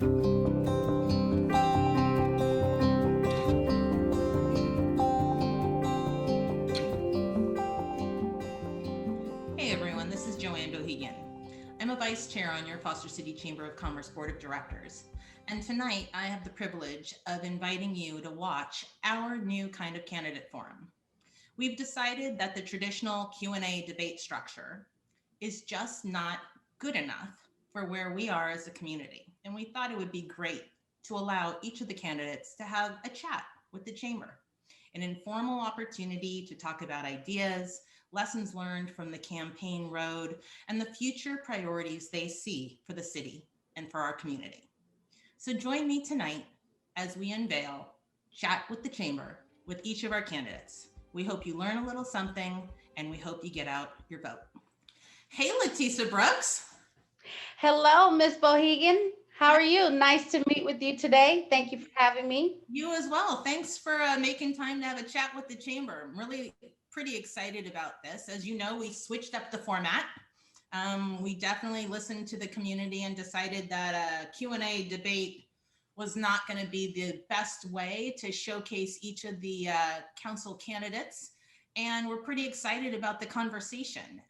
Hey everyone, this is Joanne Bohegan. I'm a vice chair on your Foster City Chamber of Commerce Board of Directors. And tonight I have the privilege of inviting you to watch our new kind of candidate forum. We've decided that the traditional Q&A debate structure is just not good enough for where we are as a community. And we thought it would be great to allow each of the candidates to have a chat with the chamber, an informal opportunity to talk about ideas, lessons learned from the campaign road, and the future priorities they see for the city and for our community. So join me tonight as we unveil Chat with the Chamber with each of our candidates. We hope you learn a little something, and we hope you get out your vote. Hey, LaTisa Brooks. Hello, Miss Bohegan. How are you? Nice to meet with you today. Thank you for having me. You as well. Thanks for making time to have a chat with the chamber. I'm really pretty excited about this. As you know, we switched up the format. We definitely listened to the community and decided that a Q&A debate was not going to be the best way to showcase each of the council candidates. And we're pretty excited about the conversation.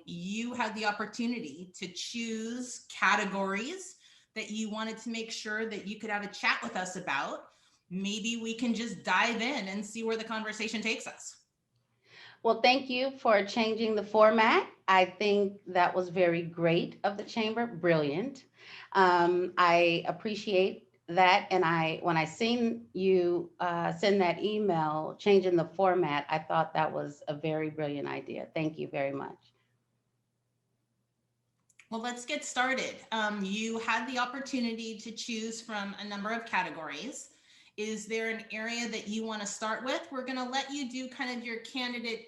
You had the opportunity to choose categories that you wanted to make sure that you could have a chat with us about. Maybe we can just dive in and see where the conversation takes us. Well, thank you for changing the format. I think that was very great of the chamber. Brilliant. I appreciate that. And when I seen you send that email changing the format, I thought that was a very brilliant idea. Thank you very much. Well, let's get started. You had the opportunity to choose from a number of categories. Is there an area that you want to start with? We're going to let you do kind of your candidate,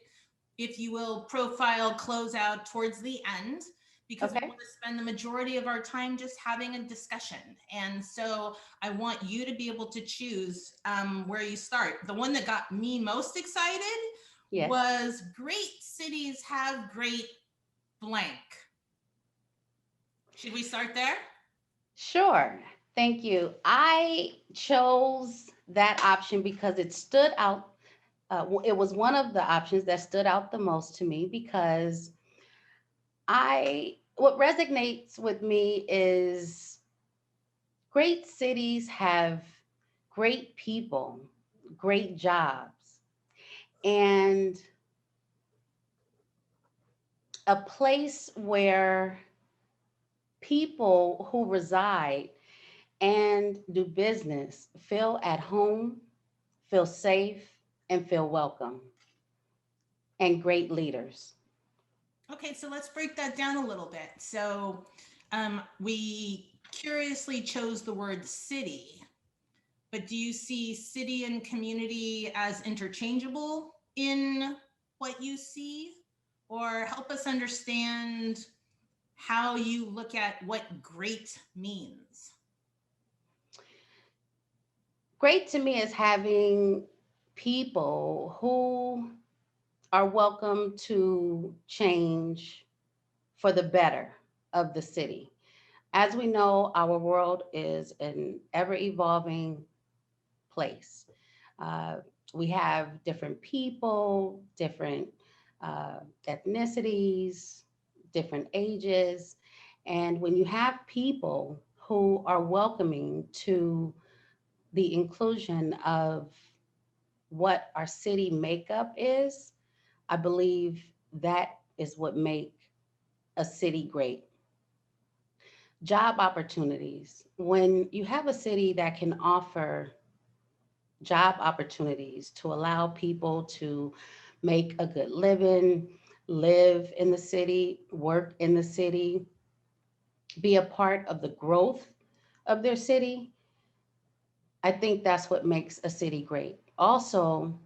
if you will, profile closeout towards the end, because we Okay. want to spend the majority of our time just having a discussion. And so I want you to be able to choose where you start. The one that got me most excited Yes. was great cities have great blank. Should we start there? Sure. Thank you. I chose that option because it stood out. It was one of the options that stood out the most to me because what resonates with me is great cities have great people, great jobs, and a place where people who reside and do business feel at home, feel safe, and feel welcome, and great leaders. Okay, so let's break that down a little bit. So we curiously chose the word city, but do you see city and community as interchangeable in what you see? Or help us understand how you look at what great means. Great to me is having people who are welcome to change for the better of the city. As we know, our world is an ever evolving place. Uh, we have different people, different ethnicities, different ages. And when you have people who are welcoming to the inclusion of what our city makeup is, I believe that is what make a city great. Job opportunities. When you have a city that can offer job opportunities to allow people to make a good living, live in the city, work in the city, be a part of the growth of their city, I think that's what makes a city great. Also,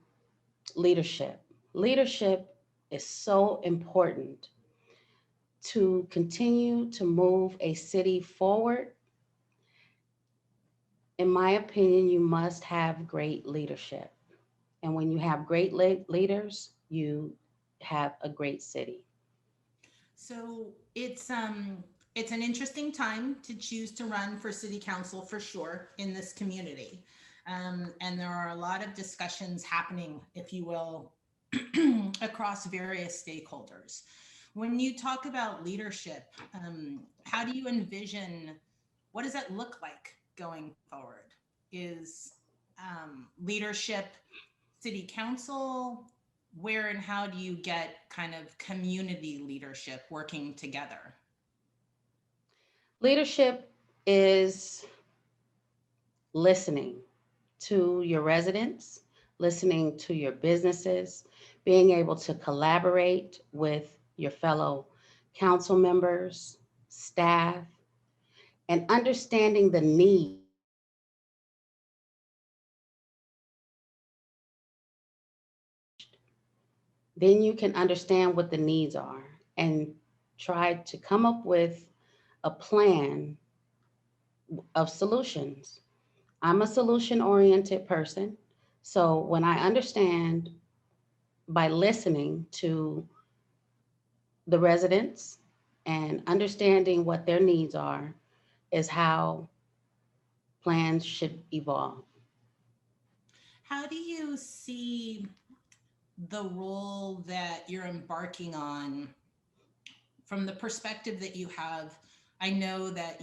leadership. Leadership is so important to continue to move a city forward. In my opinion, you must have great leadership. And when you have great leaders, you have a great city. So it's It's an interesting time to choose to run for city council for sure in this community. And there are a lot of discussions happening, if you will, across various stakeholders. When you talk about leadership, how do you envision, what does that look like going forward? Is leadership city council? Where and how do you get kind of community leadership working together? Leadership is listening to your residents, listening to your businesses, being able to collaborate with your fellow council members, staff, and understanding the needs then you can understand what the needs are and try to come up with a plan of solutions. I'm a solution oriented person. So when I understand by listening to the residents and understanding what their needs are, is how plans should evolve. How do you see the role that you're embarking on from the perspective that you have? I know that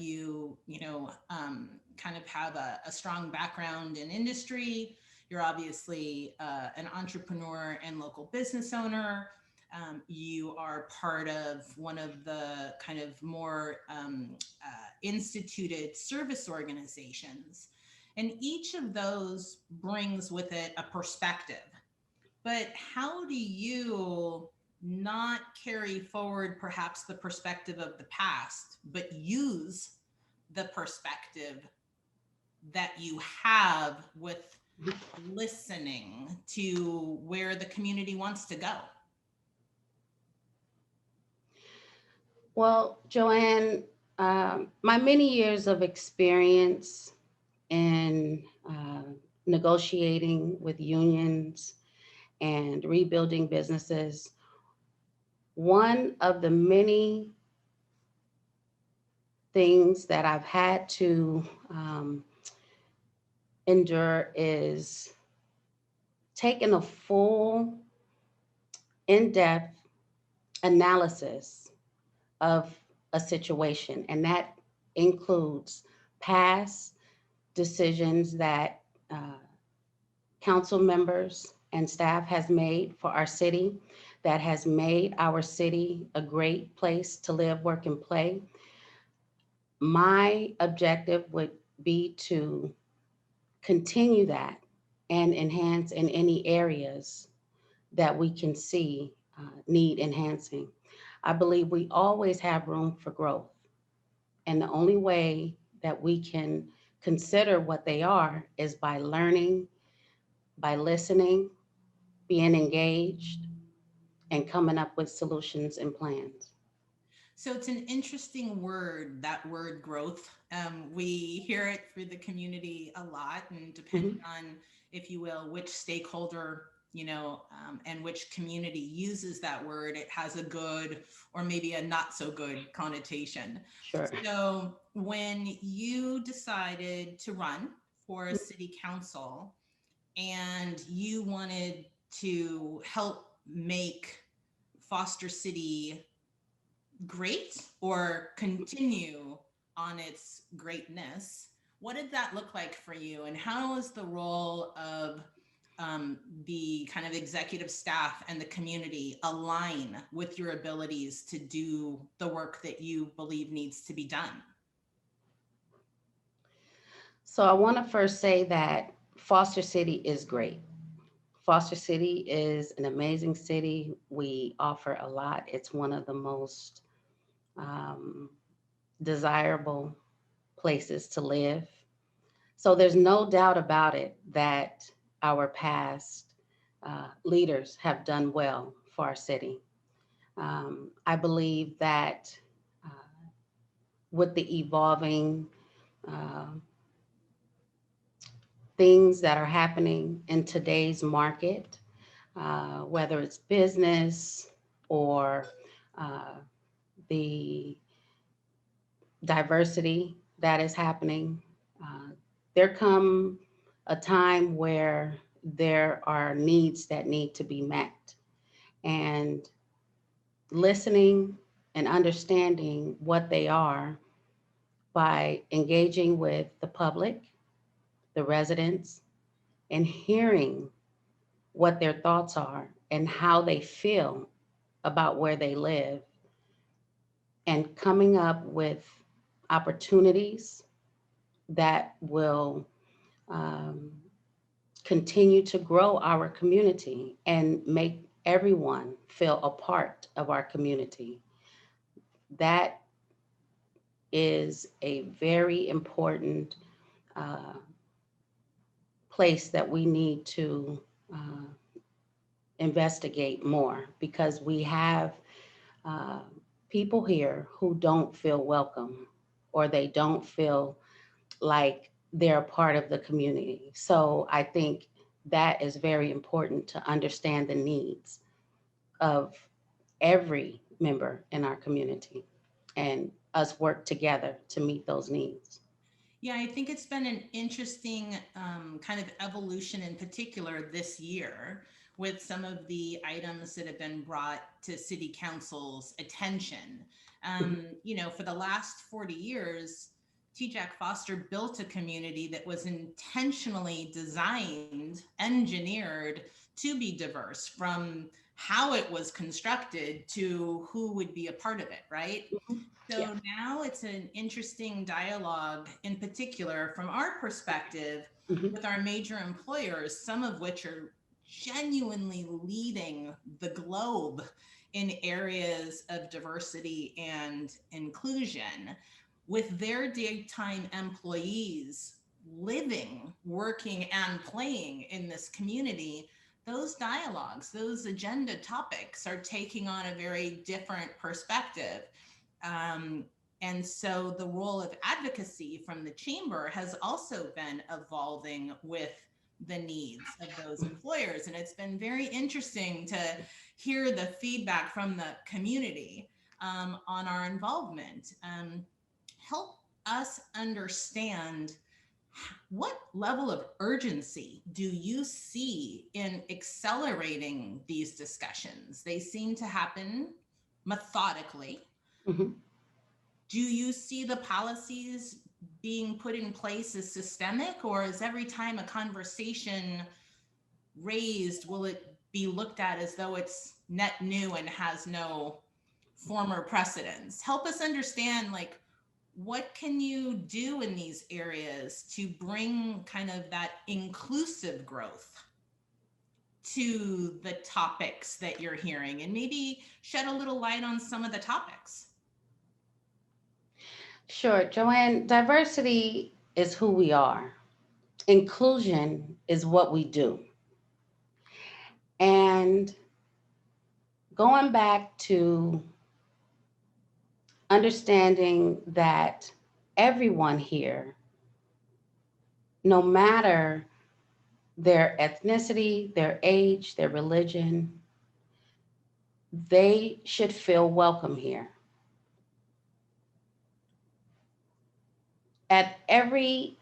kind of have a strong background in industry. You're obviously an entrepreneur and local business owner. You are part of one of the kind of more instituted service organizations. And each of those brings with it a perspective. But how do you not carry forward perhaps the perspective of the past, but use the perspective that you have with listening to where the community wants to go? Well, Joanne, my many years of experience in negotiating with unions and rebuilding businesses, one of the many things that I've had to endure is taking a full, in depth analysis of a situation. And that includes past decisions that council members and staff has made for our city, that has made our city a great place to live, work, and play. My objective would be to continue that and enhance in any areas that we can see need enhancing. I believe we always have room for growth. And the only way that we can consider what they are is by learning, by listening, being engaged, and coming up with solutions and plans. So it's an interesting word, that word growth. We hear it through the community a lot, and depending Mhm. on, if you will, which stakeholder, and which community uses that word, it has a good or maybe a not so good connotation. Sure. So when you decided to run for a city council and you wanted to help make Foster City great or continue on its greatness, what did that look like for you? And how is the role of the kind of executive staff and the community align with your abilities to do the work that you believe needs to be done? So I want to first say that Foster City is great. Foster City is an amazing city. We offer a lot. It's one of the most um, desirable places to live. So there's no doubt about it that our past leaders have done well for our city. I believe that uh, with the evolving uh, things that are happening in today's market, whether it's business or uh, the diversity that is happening. Uh, there come a time where there are needs that need to be met, and listening and understanding what they are by engaging with the public, the residents, and hearing what their thoughts are and how they feel about where they live, and coming up with opportunities that will um, continue to grow our community and make everyone feel a part of our community. That is a very important uh, place that we need to uh, investigate more, because we have uh, people here who don't feel welcome, or they don't feel like they're a part of the community. So I think that is very important, to understand the needs of every member in our community and us work together to meet those needs. Yeah, I think it's been an interesting kind of evolution, in particular this year, with some of the items that have been brought to City Council's attention. For the last 40 years, T-Jack Foster built a community that was intentionally designed, engineered to be diverse, from how it was constructed to who would be a part of it, right? Mhm. Yeah. So now it's an interesting dialogue, in particular from our perspective, Mhm. with our major employers, some of which are genuinely leading the globe in areas of diversity and inclusion, with their daytime employees living, working, and playing in this community. Those dialogues, those agenda topics are taking on a very different perspective. um, and so the role of advocacy from the chamber has also been evolving with the needs of those employers. And it's been very interesting to hear the feedback from the community on our involvement. Help us understand, what level of urgency do you see in accelerating these discussions? They seem to happen methodically. Mhm. Do you see the policies being put in place as systemic, or is every time a conversation raised, will it be looked at as though it's net new and has no former precedence? Help us understand, like, what can you do in these areas to bring kind of that inclusive growth to the topics that you're hearing, and maybe shed a little light on some of the topics? Sure, Joanne. Diversity is who we are. Inclusion is what we do. And going back to understanding that everyone here, no matter their ethnicity, their age, their religion, they should feel welcome here. At every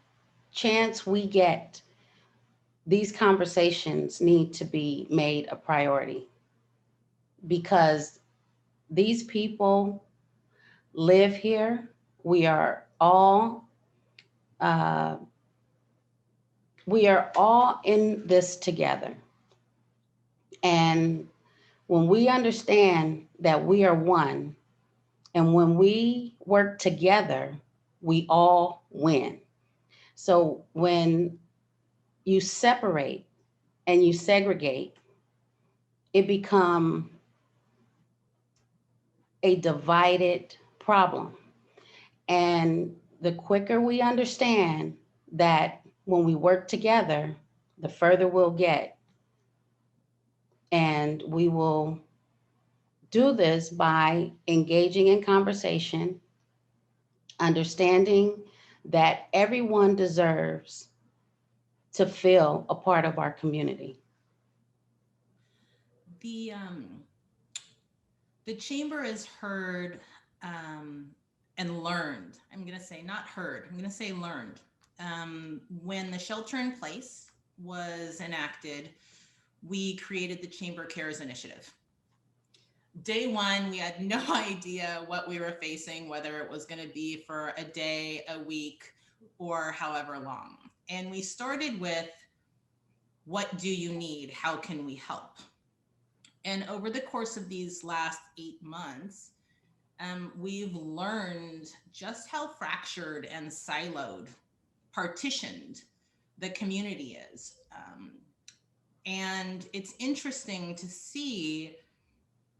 chance we get, these conversations need to be made a priority, because these people live here. We are all uh, we are all in this together. And when we understand that we are one, and when we work together, we all win. So when you separate and you segregate, it become a divided problem. And the quicker we understand that when we work together, the further we'll get. And we will do this by engaging in conversation, understanding that everyone deserves to feel a part of our community. The chamber has heard, um, and learned. I'm going to say not heard, I'm going to say learned. When the shelter in place was enacted, we created the Chamber Cares Initiative. Day one, we had no idea what we were facing, whether it was going to be for a day, a week, or however long. And we started with, what do you need? How can we help? And over the course of these last 8 months, we've learned just how fractured and siloed, partitioned the community is. And it's interesting to see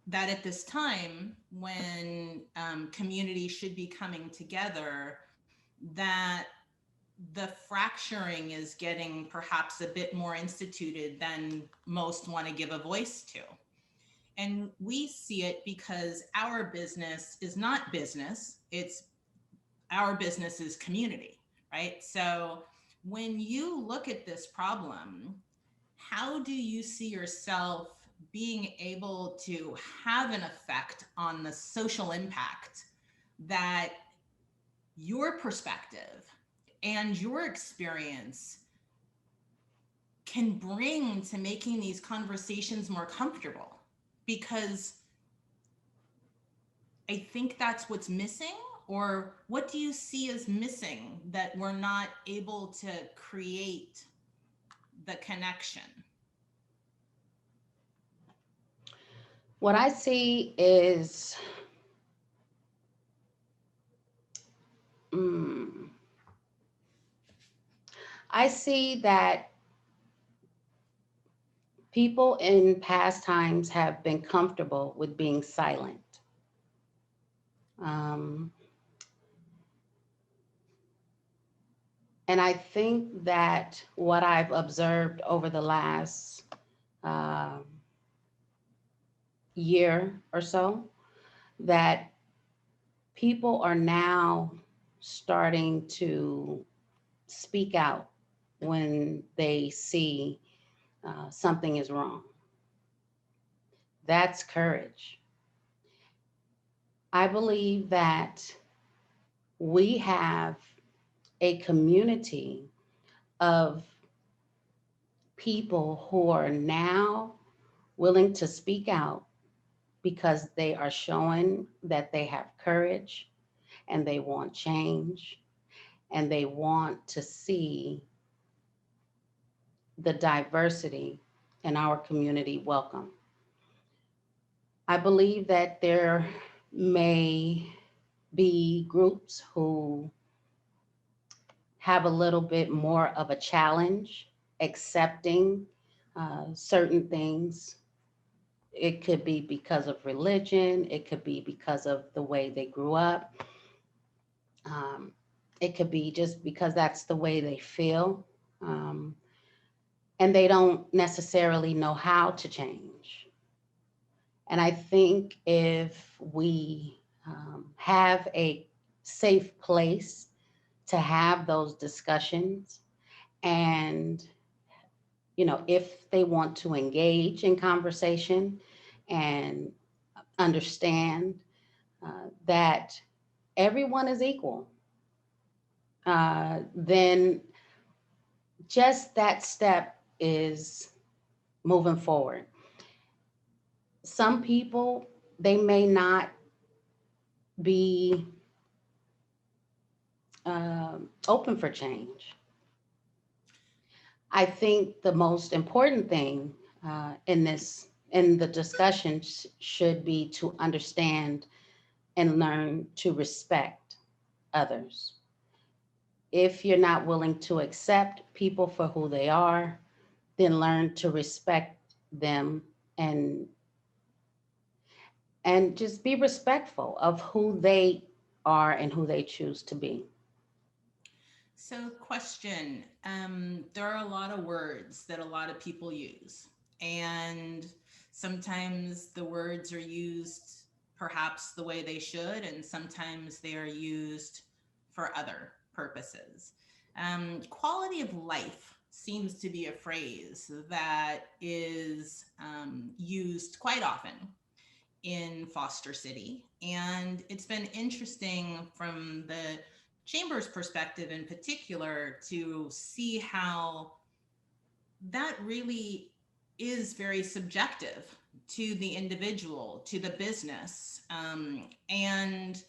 that at this time, when community should be coming together, that the fracturing is getting perhaps a bit more instituted than most want to give a voice to. And we see it because our business is not business, it's our business is community, right? So when you look at this problem, how do you see yourself being able to have an effect on the social impact that your perspective and your experience can bring to making these conversations more comfortable? Because I think that's what's missing. Or what do you see as missing that we're not able to create the connection? What I see is, mm, I see that people in past times have been comfortable with being silent. Um, and I think that what I've observed over the last um year or so, that people are now starting to speak out when they see something is wrong. That's courage. I believe that we have a community of people who are now willing to speak out because they are showing that they have courage and they want change and they want to see the diversity in our community welcome. I believe that there may be groups who have a little bit more of a challenge accepting certain things. It could be because of religion, it could be because of the way they grew up, um, it could be just because that's the way they feel. Um, and they don't necessarily know how to change. And I think if we have a safe place to have those discussions, and if they want to engage in conversation and understand that everyone is equal, then just that step is moving forward. Some people, they may not be open for change. I think the most important thing in the discussion should be to understand and learn to respect others. If you're not willing to accept people for who they are, then learn to respect them, and just be respectful of who they are and who they choose to be. So, question, there are a lot of words that a lot of people use, and sometimes the words are used perhaps the way they should, and sometimes they are used for other purposes. Quality of life seems to be a phrase that is used quite often. in Foster City. And it's been interesting from the Chamber's perspective in particular to see how that really is very subjective to the individual, to the business. And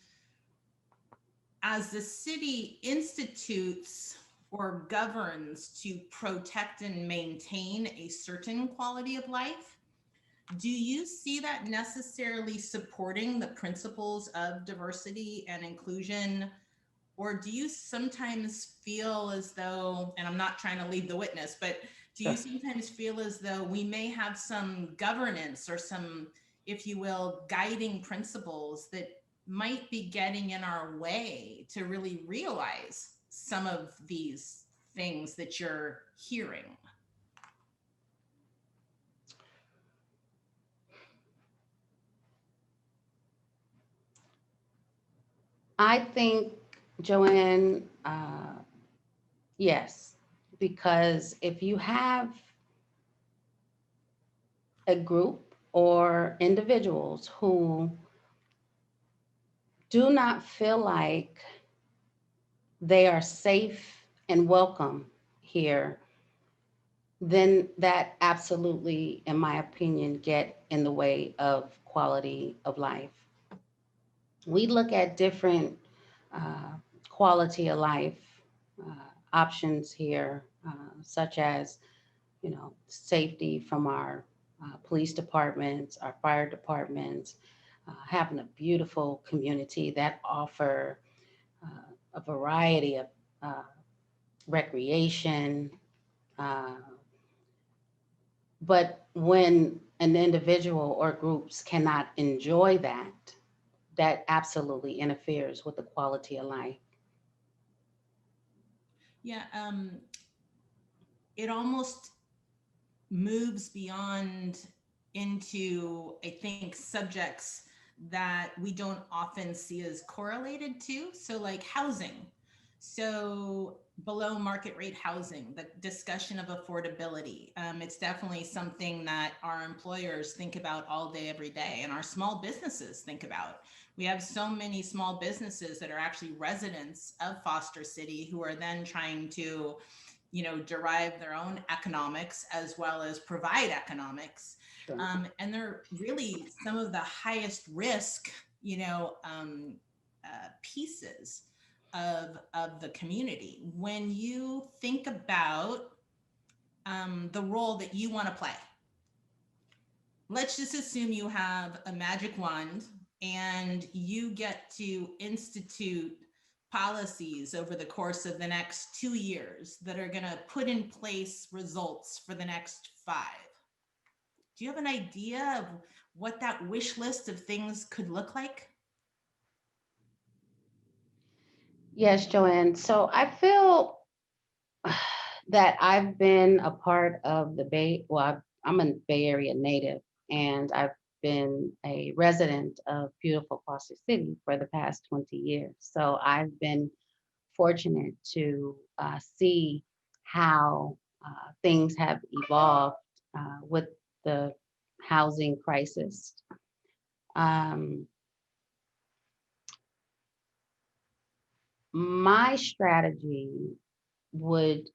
as the city institutes or governs to protect and maintain a certain quality of life, do you see that necessarily supporting the principles of diversity and inclusion? Or do you sometimes feel as though, and I'm not trying to lead the witness, but do you Sure. sometimes feel as though we may have some governance or some, if you will, guiding principles that might be getting in our way to really realize some of these things that you're hearing? I think, Joanne, yes, because if you have a group or individuals who do not feel like they are safe and welcome here, then that absolutely, in my opinion, get in the way of quality of life. We look at different uh, quality of life options here, such as safety from our police departments, our fire departments, having a beautiful community that offer a variety of uh, recreation. Uh, but when an individual or groups cannot enjoy that, that absolutely interferes with the quality of life. Yeah, it almost moves beyond into, I think, subjects that we don't often see as correlated to. So, like housing. So, below market rate housing, the discussion of affordability. It's definitely something that our employers think about all day, every day, and our small businesses think about. We have so many small businesses that are actually residents of Foster City who are then trying to, derive their own economics as well as provide economics. Sure. And they're really some of the highest risk, pieces of the community. When you think about the role that you want to play, let's just assume you have a magic wand and you get to institute policies over the course of the next 2 years that are going to put in place results for the next five. Do you have an idea of what that wish list of things could look like? Yes, Joanne. So I feel that I've been a part of the Bay. Well, I'm a Bay Area native, and I've been a resident of beautiful Foster City for the past 20 years. So I've been fortunate to see how things have evolved with the housing crisis. Um, my strategy would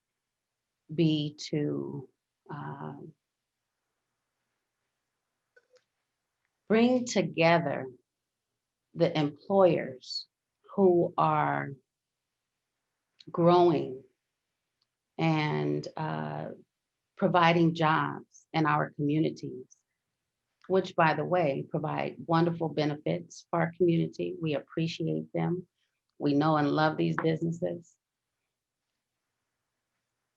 be to uh, bring together the employers who are growing and providing jobs in our communities, which, by the way, provide wonderful benefits for our community. We appreciate them. We know and love these businesses.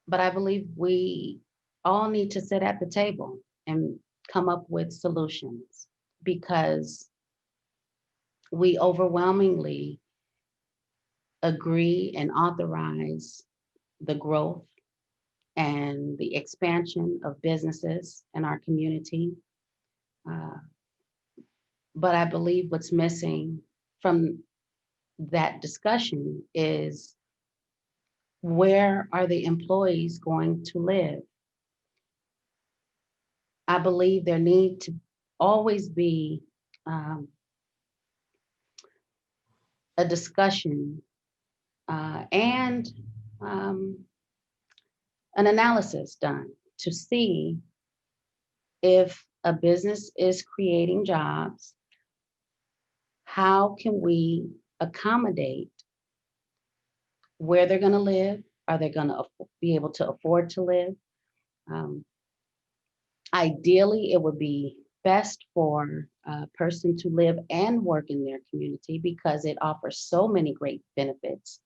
But I believe we all need to sit at the table and come up with solutions because we overwhelmingly agree and authorize the growth and the expansion of businesses in our community. Uh, but I believe what's missing from that discussion is where are the employees going to live? I believe there need to always be um, a discussion and um, an analysis done to see if a business is creating jobs, how can we accommodate where they're going to live? Are they going to be able to afford to live? Um, Ideally, it would be best for a person to live and work in their community because it offers so many great benefits,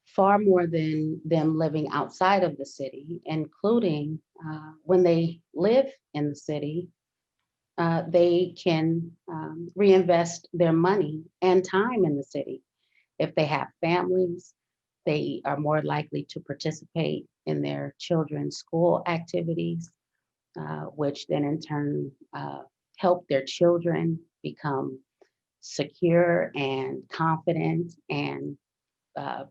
far more than them living outside of the city, including when they live in the city, they can reinvest their money and time in the city. If they have families, they are more likely to participate in their children's school activities, which then in turn help their children become secure and confident and uh,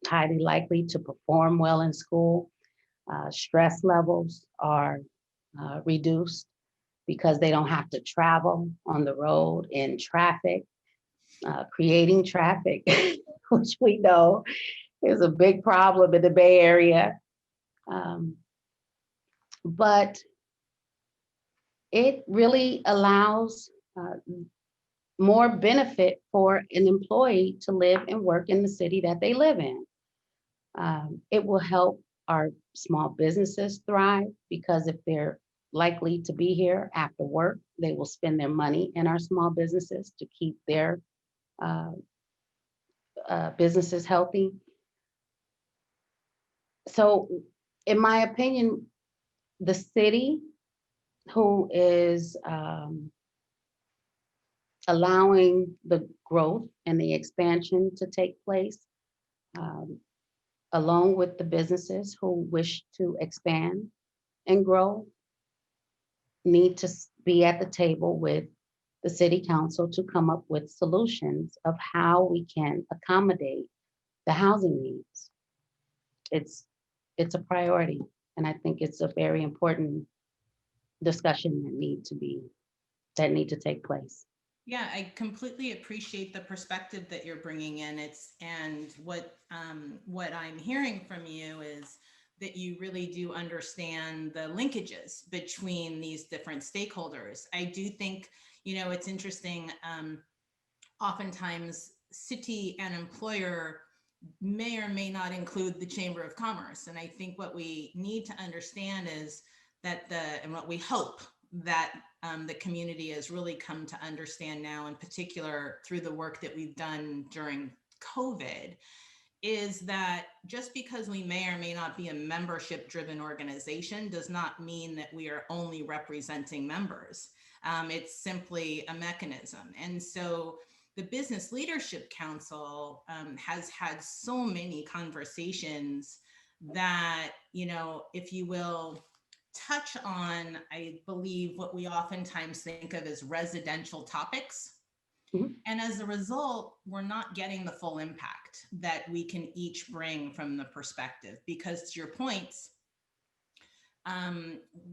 highly likely to perform well in school. Stress levels are reduced because they don't have to travel on the road in traffic, creating traffic, which we know is a big problem in the Bay Area. Um, but it really allows more benefit for an employee to live and work in the city that they live in. It will help our small businesses thrive because if they're likely to be here after work, they will spend their money in our small businesses to keep their uh, businesses healthy. So, in my opinion, the city who is allowing the growth and the expansion to take place, um, along with the businesses who wish to expand and grow, need to be at the table with the city council to come up with solutions of how we can accommodate the housing needs. It's it's a priority, and I think it's a very important discussion that need to take place. Yeah, I completely appreciate the perspective that you're bringing in. It's and what I'm hearing from you is that you really do understand the linkages between these different stakeholders. I do think, it's interesting. Oftentimes, city and employer may or may not include the Chamber of Commerce. And I think what we need to understand is and what we hope that the community has really come to understand now, in particular through the work that we've done during COVID, is that just because we may or may not be a membership driven organization does not mean that we are only representing members. It's simply a mechanism. And so the Business Leadership Council has had so many conversations that, if you will, touch on, I believe, what we oftentimes think of as residential topics. Mhm. And as a result, we're not getting the full impact that we can each bring from the perspective. Because to your points,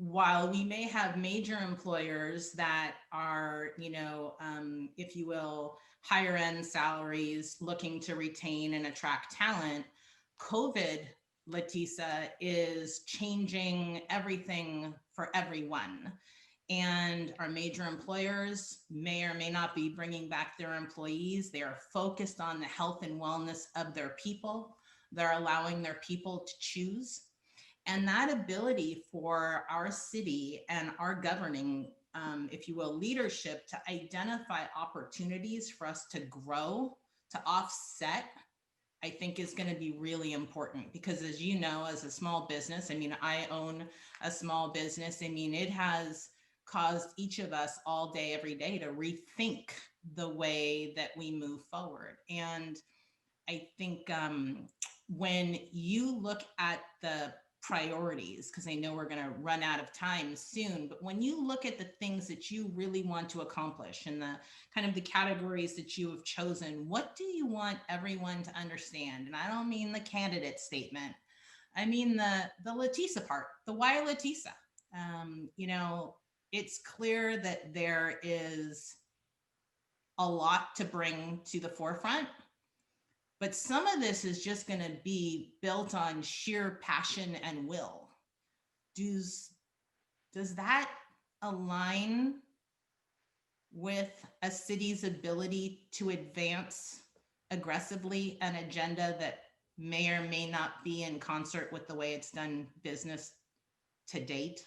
while we may have major employers that are, if you will, higher end salaries looking to retain and attract talent, COVID, LaTisa, is changing everything for everyone. And our major employers may or may not be bringing back their employees. They are focused on the health and wellness of their people. They're allowing their people to choose. And that ability for our city and our governing, if you will, leadership to identify opportunities for us to grow, to offset, I think is going to be really important. Because as you know, as a small business, I mean, I own a small business. I mean, it has caused each of us all day, every day to rethink the way that we move forward. And I think when you look at the priorities, because I know we're going to run out of time soon, but when you look at the things that you really want to accomplish and the kind of the categories that you have chosen, what do you want everyone to understand? And I don't mean the candidate statement. I mean the LaTisa part, the why LaTisa. It's clear that there is a lot to bring to the forefront, but some of this is just going to be built on sheer passion and will. Does does that align with a city's ability to advance aggressively an agenda that may or may not be in concert with the way it's done business to date?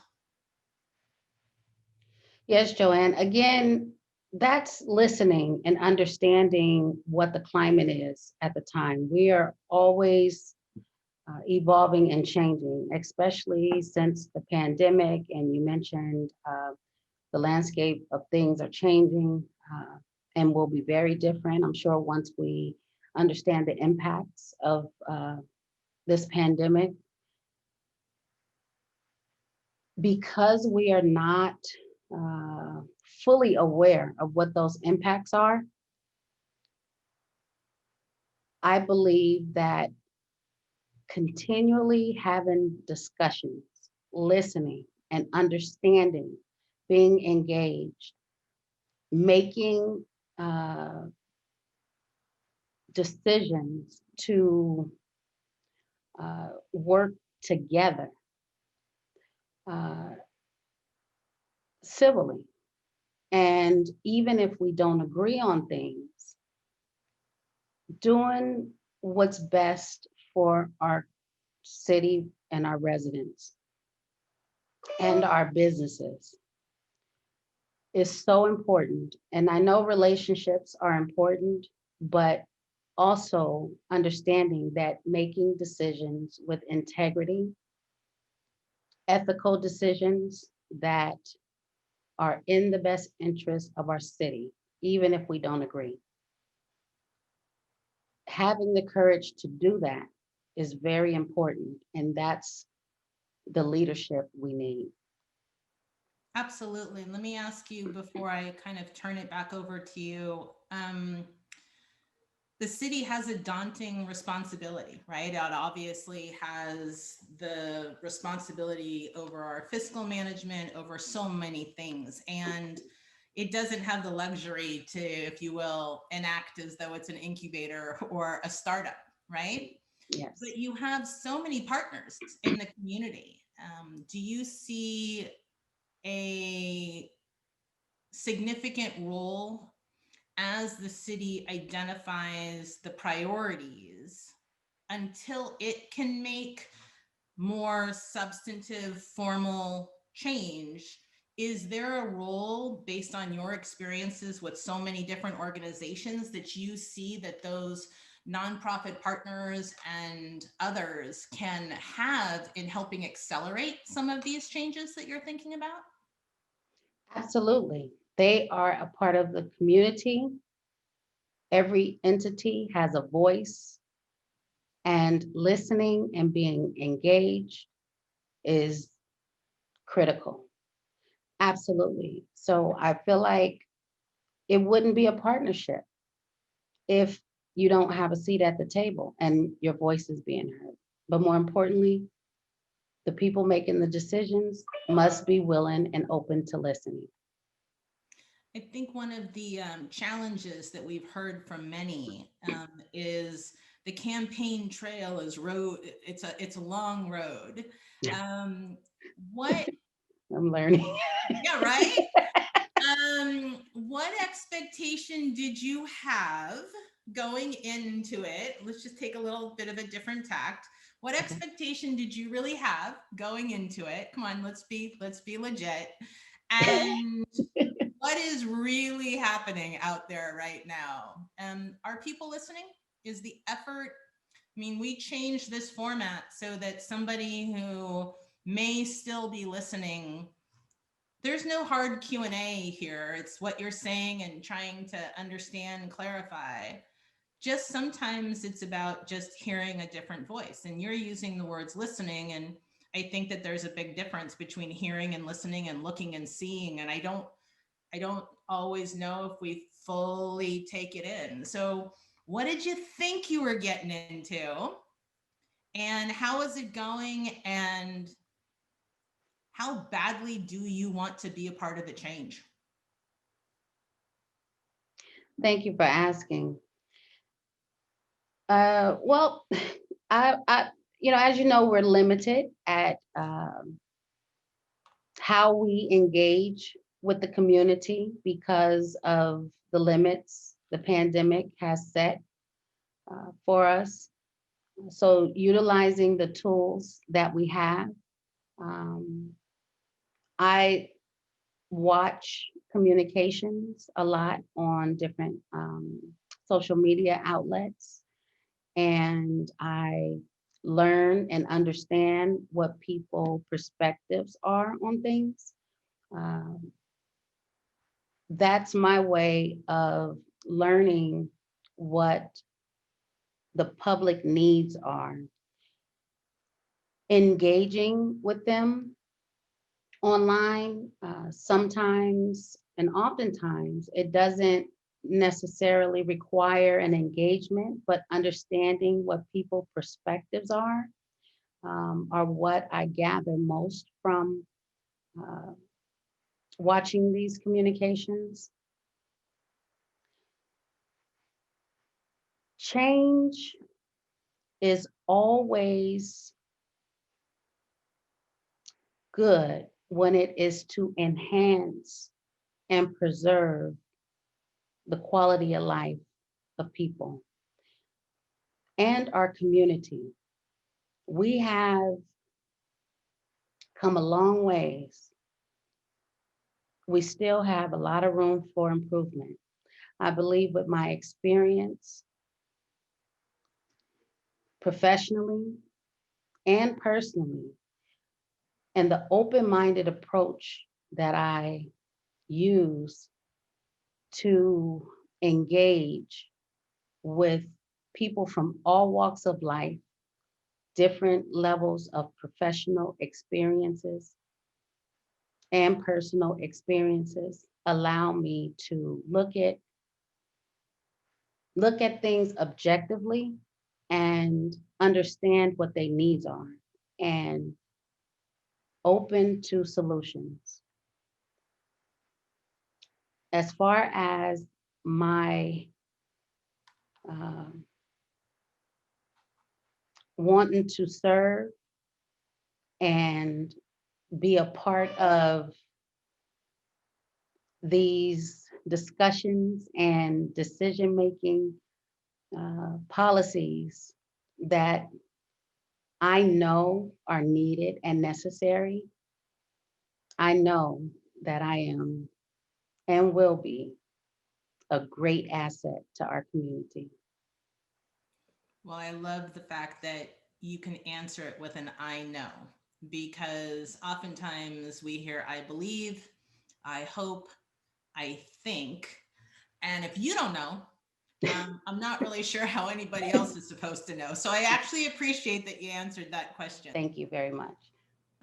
Yes, Joanne. Again, that's listening and understanding what the climate is at the time. We are always evolving and changing, especially since the pandemic. And you mentioned the landscape of things are changing and will be very different. I'm sure once we understand the impacts of this pandemic, because we are not uh, fully aware of what those impacts are, I believe that continually having discussions, listening, and understanding, being engaged, making decisions to work together uh, civilly. And even if we don't agree on things, doing what's best for our city and our residents and our businesses is so important. And I know relationships are important, but also understanding that making decisions with integrity, ethical decisions that are in the best interest of our city, even if we don't agree. Having the courage to do that is very important. And that's the leadership we need. Absolutely. Let me ask you before I kind of turn it back over to you. The city has a daunting responsibility, right? It obviously has the responsibility over our fiscal management, over so many things. And it doesn't have the luxury to, if you will, enact as though it's an incubator or a startup, right? Yes. But you have so many partners in the community. Do you see a significant role as the city identifies the priorities until it can make more substantive, formal change? Is there a role based on your experiences with so many different organizations that you see that those nonprofit partners and others can have in helping accelerate some of these changes that you're thinking about? Absolutely. They are a part of the community. Every entity has a voice, and listening and being engaged is critical. Absolutely. So I feel like it wouldn't be a partnership if you don't have a seat at the table and your voice is being heard. But more importantly, the people making the decisions must be willing and open to listening. I think one of the challenges that we've heard from many is the campaign trail is road. It's a long road. Um, what? I'm learning. Yeah, right. What expectation did you have going into it? Let's just take a little bit of a different tact. What Okay. expectation did you really have going into it? Come on, let's be legit. And what is really happening out there right now? Are people listening? Is the effort? I mean, we changed this format so that somebody who may still be listening, there's no hard Q&A here. It's what you're saying and trying to understand and clarify. Just sometimes it's about just hearing a different voice, and you're using the words listening, and I think that there's a big difference between hearing and listening and looking and seeing, and I don't always know if we fully take it in. So, what did you think you were getting into? And how is it going? And how badly do you want to be a part of the change? Thank you for asking. Well, I, as you know, we're limited at how we engage with the community because of the limits the pandemic has set for us. So, utilizing the tools that we have, um, I watch communications a lot on different social media outlets, and I learn and understand what people perspectives are on things. Um, that's my way of learning what the public needs are, engaging with them online. Sometimes and oftentimes it doesn't necessarily require an engagement, but understanding what people perspectives are what I gather most from uh, watching these communications. Change is always good when it is to enhance and preserve the quality of life of people and our community. We have come a long ways. We still have a lot of room for improvement. I believe with my experience professionally and personally, and the open minded approach that I use to engage with people from all walks of life, different levels of professional experiences and personal experiences allow me to look at things objectively and understand what their needs are and open to solutions. As far as my um, wanting to serve and be a part of these discussions and decision making policies that I know are needed and necessary, I know that I am and will be a great asset to our community. Well, I love the fact that you can answer it with an I know, because oftentimes we hear I believe, I hope, I think. And if you don't know, I'm not really sure how anybody else is supposed to know. So I actually appreciate that you answered that question. Thank you very much.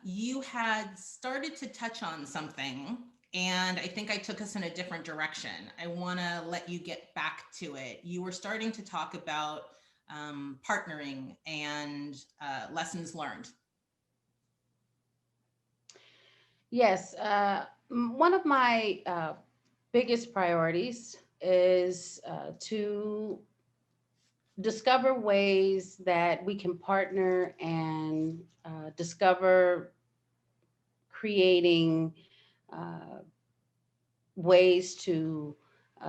You had started to touch on something, and I think I took us in a different direction. I want to let you get back to it. You were starting to talk about partnering and lessons learned. Yes, one of my biggest priorities is to discover ways that we can partner and discover creating uh, ways to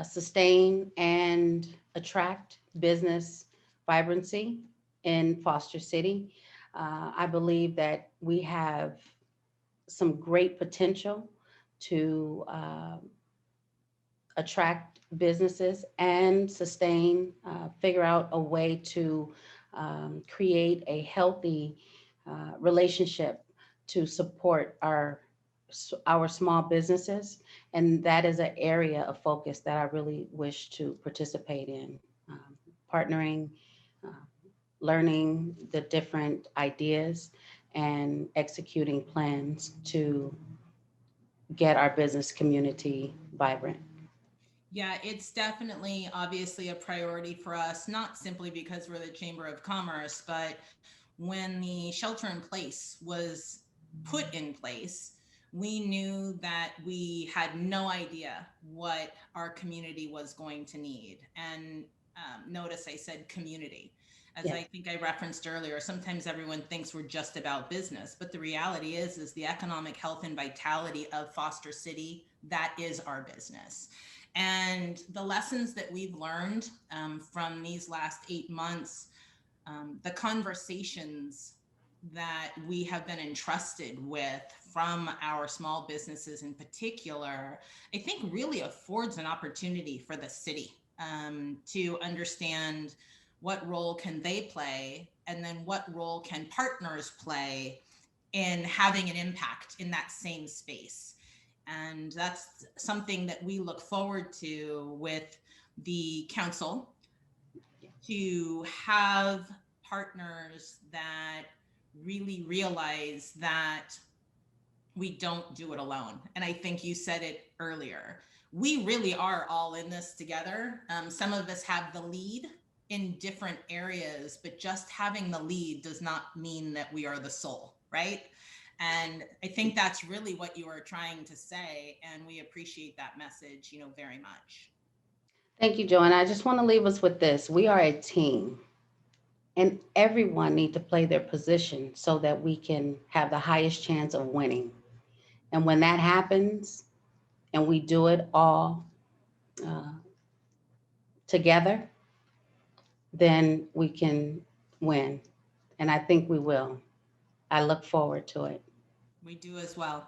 sustain and attract business vibrancy in Foster City. I believe that we have some great potential to attract businesses and sustain, figure out a way to create a healthy relationship to support our small businesses, and that is an area of focus that I really wish to participate in. Partnering, uh, learning the different ideas, and executing plans to get our business community vibrant. Yeah, it's definitely obviously a priority for us, not simply because we're the Chamber of Commerce, but when the shelter in place was put in place, We knew that we had no idea what our community was going to need. And notice I said community. As I Yes. think I referenced earlier, sometimes everyone thinks we're just about business, but the reality is the economic health and vitality of Foster City, that is our business. And the lessons that we've learned from these last 8 months, the conversations that we have been entrusted with from our small businesses in particular, I think really affords an opportunity for the city to understand what role can they play, and then what role can partners play in having an impact in that same space. And that's something that we look forward to with the council, to have partners that really realize that we don't do it alone. And I think you said it earlier. We really are all in this together. Some of us have the lead in different areas, but just having the lead does not mean that we are the sole, right? And I think that's really what you are trying to say. And we appreciate that message, very much. Thank you, Joanne. I just want to leave us with this. We are a team, and everyone need to play their position so that we can have the highest chance of winning. And when that happens, and we do it all uh, together, then we can win. And I think we will. I look forward to it. We do as well.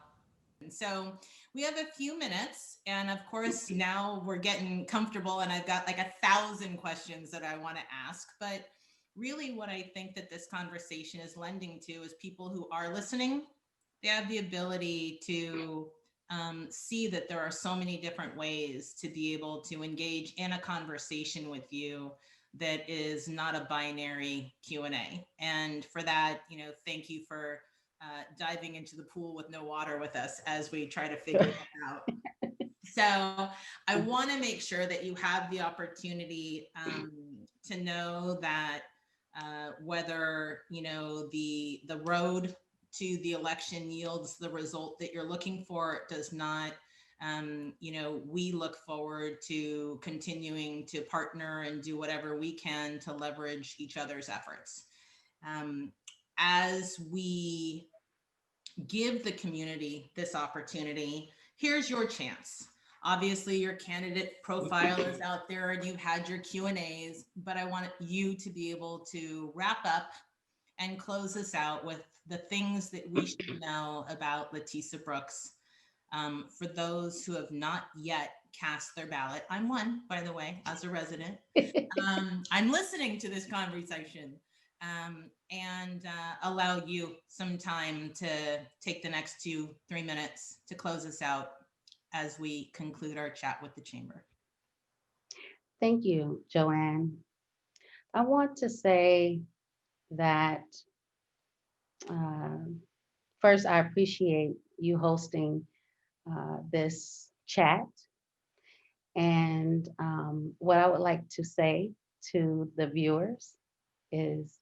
And so we have a few minutes. And of course, now we're getting comfortable, and I've got like 1,000 questions that I want to ask. But really, what I think that this conversation is lending to is people who are listening, they have the ability to see that there are so many different ways to be able to engage in a conversation with you that is not a binary Q&A. And for that, thank you for diving into the pool with no water with us as we try to figure that out. So I want to make sure that you have the opportunity to know that whether the road to the election yields the result that you're looking for, it does not. We look forward to continuing to partner and do whatever we can to leverage each other's efforts. Um, as we give the community this opportunity, here's your chance. Obviously, your candidate profile is out there and you've had your Q&As, but I want you to be able to wrap up and close us out with the things that we should know about LaTisa Brooks. For those who have not yet cast their ballot, I'm one, by the way, as a resident. I'm listening to this conversation, and allow you some time to take the next 2-3 minutes to close us out as we conclude our chat with the chamber. Thank you, Joanne. I want to say that uh, first, I appreciate you hosting this chat. And what I would like to say to the viewers is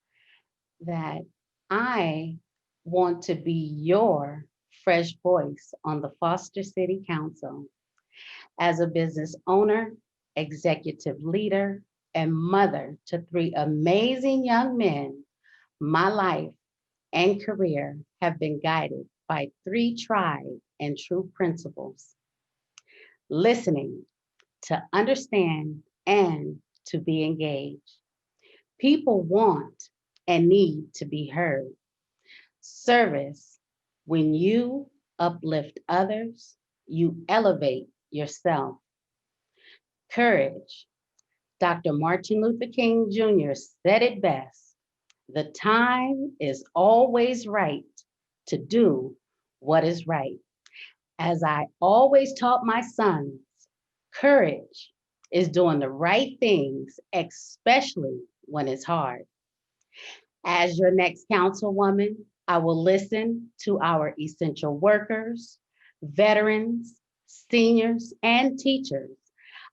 that I want to be your fresh voice on the Foster City Council. As a business owner, executive leader, and mother to three amazing young men, my life and career have been guided by three tried and true principles: listening, to understand, and to be engaged. People want and need to be heard. Service, when you uplift others, you elevate yourself. Courage, Dr. Martin Luther King Jr. said it best: the time is always right to do what is right. As I always taught my sons, courage is doing the right things, especially when it's hard. As your next councilwoman, I will listen to our essential workers, veterans, seniors, and teachers.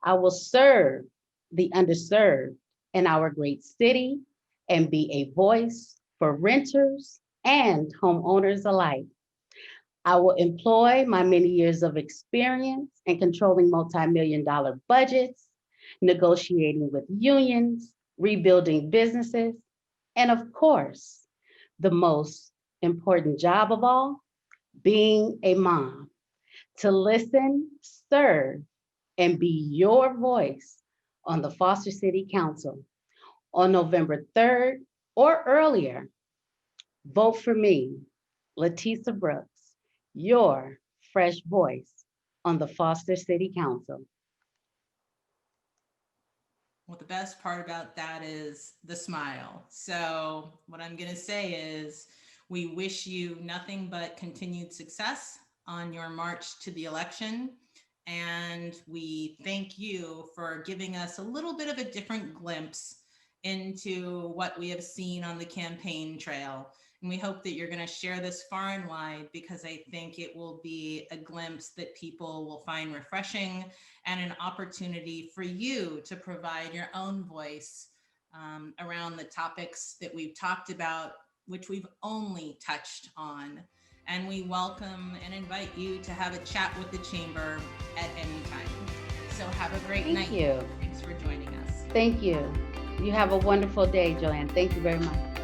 I will serve the underserved in our great city and be a voice for renters and homeowners alike. I will employ my many years of experience in controlling multi-million-dollar budgets, negotiating with unions, rebuilding businesses, and of course, the most important job of all, being a mom, to listen, serve, and be your voice on the Foster City Council on November 3rd or earlier. Vote for me, LaTisa Brooks, your fresh voice on the Foster City Council. Well, the best part about that is the smile. So, what I'm going to say is we wish you nothing but continued success on your march to the election. And we thank you for giving us a little bit of a different glimpse into what we have seen on the campaign trail. And we hope that you're going to share this far and wide because I think it will be a glimpse that people will find refreshing and an opportunity for you to provide your own voice around the topics that we've talked about, which we've only touched on. And we welcome and invite you to have a chat with the Chamber at any time. So have a great night. Thank you. Thanks for joining us. Thank you. You have a wonderful day, Joanne. Thank you very much.